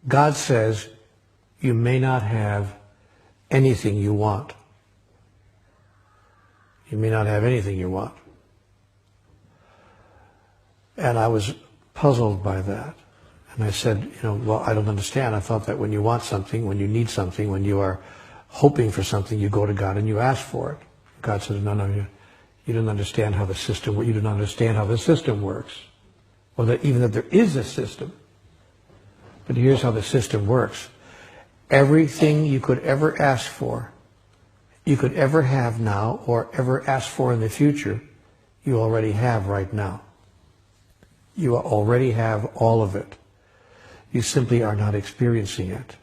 God says you may not have anything you want. You may not have anything you want. And I was puzzled by that. And I said, well, I don't understand. I thought that when you want something, when you need something, when you are hoping for something, you go to God and you ask for it. God says, no, you don't understand how the system works. You don't understand how the system works. Or that even that there is a system. But here's how the system works. Everything you could ever ask for, you could ever have now, or ever ask for in the future, you already have right now. You already have all of it. You simply are not experiencing it.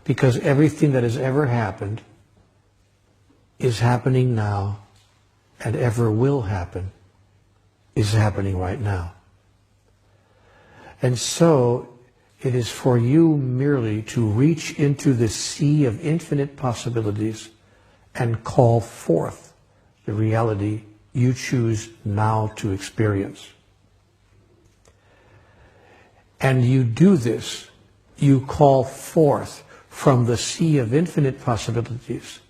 Because everything that has ever happened is happening now, and ever will happen is happening right now. And so it is for you merely to reach into the sea of infinite possibilities and call forth the reality you choose now to experience. And you do this, you call forth from the sea of infinite possibilities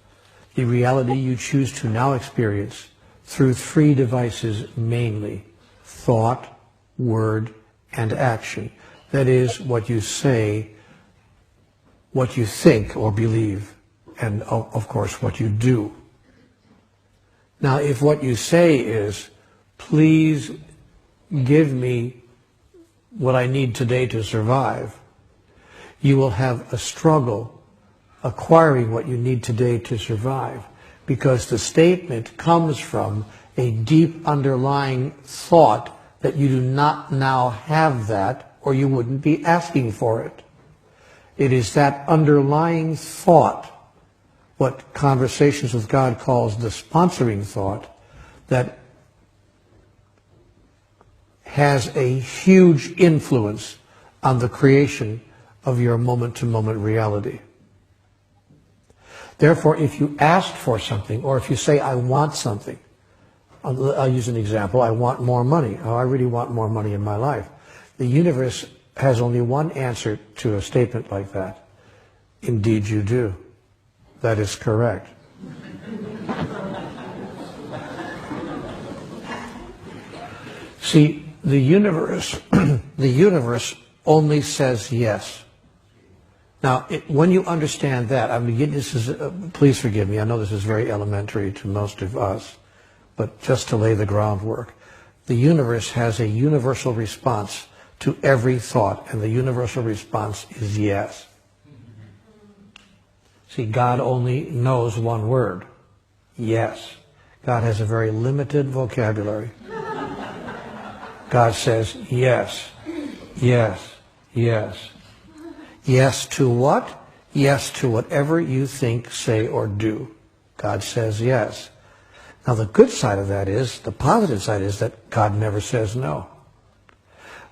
the reality you choose to now experience through three devices mainly: thought, word, and action. That is, what you say, what you think or believe, and of course what you do. Now, if what you say is, please give me what I need today to survive, you will have a struggle acquiring what you need today to survive, because the statement comes from a deep underlying thought that you do not now have that, or you wouldn't be asking for it. It is that underlying thought, what Conversations with God calls the sponsoring thought, that has a huge influence on the creation of your moment-to-moment reality. Therefore, if you ask for something, or if you say, I want something, I'll use an example, I want more money. Oh, I really want more money in my life. The universe has only one answer to a statement like that. Indeed you do. That is correct. See, the universe only says yes. Now, when you understand that, please forgive me, I know this is very elementary to most of us, but just to lay the groundwork, the universe has a universal response to every thought, and the universal response is yes. See, God only knows one word, yes. God has a very limited vocabulary. God says yes, yes, yes. Yes to what? Yes to whatever you think, say, or do. God says yes. Now the good side of that is, the positive side is that God never says no.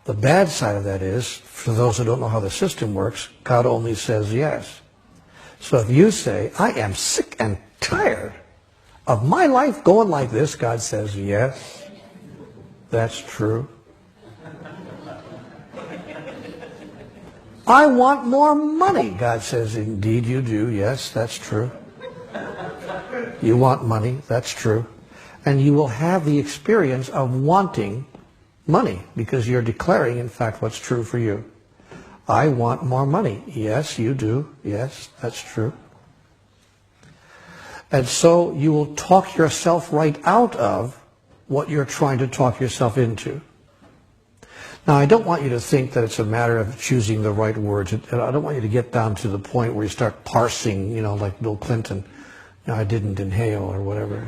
The bad side of that is, for those who don't know how the system works, God only says yes. So if you say, I am sick and tired of my life going like this, God says yes, that's true. I want more money. God says, indeed you do. Yes, that's true. You want money. That's true. And you will have the experience of wanting money because you're declaring, in fact, what's true for you. I want more money. Yes, you do. Yes, that's true. And so you will talk yourself right out of what you're trying to talk yourself into. Now, I don't want you to think that it's a matter of choosing the right words. I don't want you to get down to the point where you start parsing, like Bill Clinton. I didn't inhale or whatever.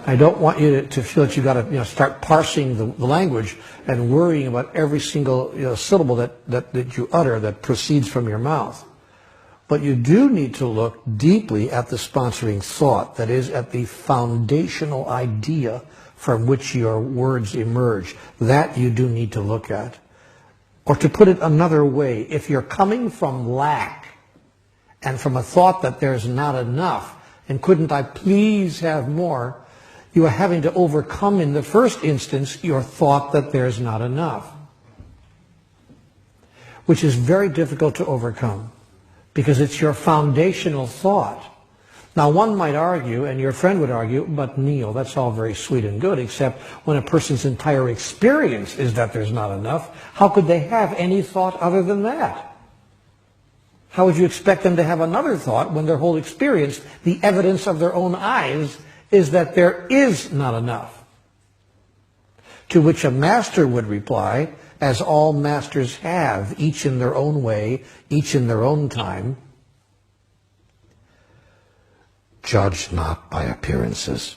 I don't want you to feel that you've got to start parsing the language and worrying about every single syllable that you utter that proceeds from your mouth. But you do need to look deeply at the sponsoring thought, that is, at the foundational idea from which your words emerge. That you do need to look at. Or to put it another way, if you're coming from lack and from a thought that there's not enough, and couldn't I please have more, You are having to overcome in the first instance your thought that there's not enough, which is very difficult to overcome because it's your foundational thought. Now, one might argue, and your friend would argue, but Neil, that's all very sweet and good, except when a person's entire experience is that there's not enough, how could they have any thought other than that? How would you expect them to have another thought when their whole experience, the evidence of their own eyes, is that there is not enough? To which a master would reply, as all masters have, each in their own way, each in their own time, judge not by appearances.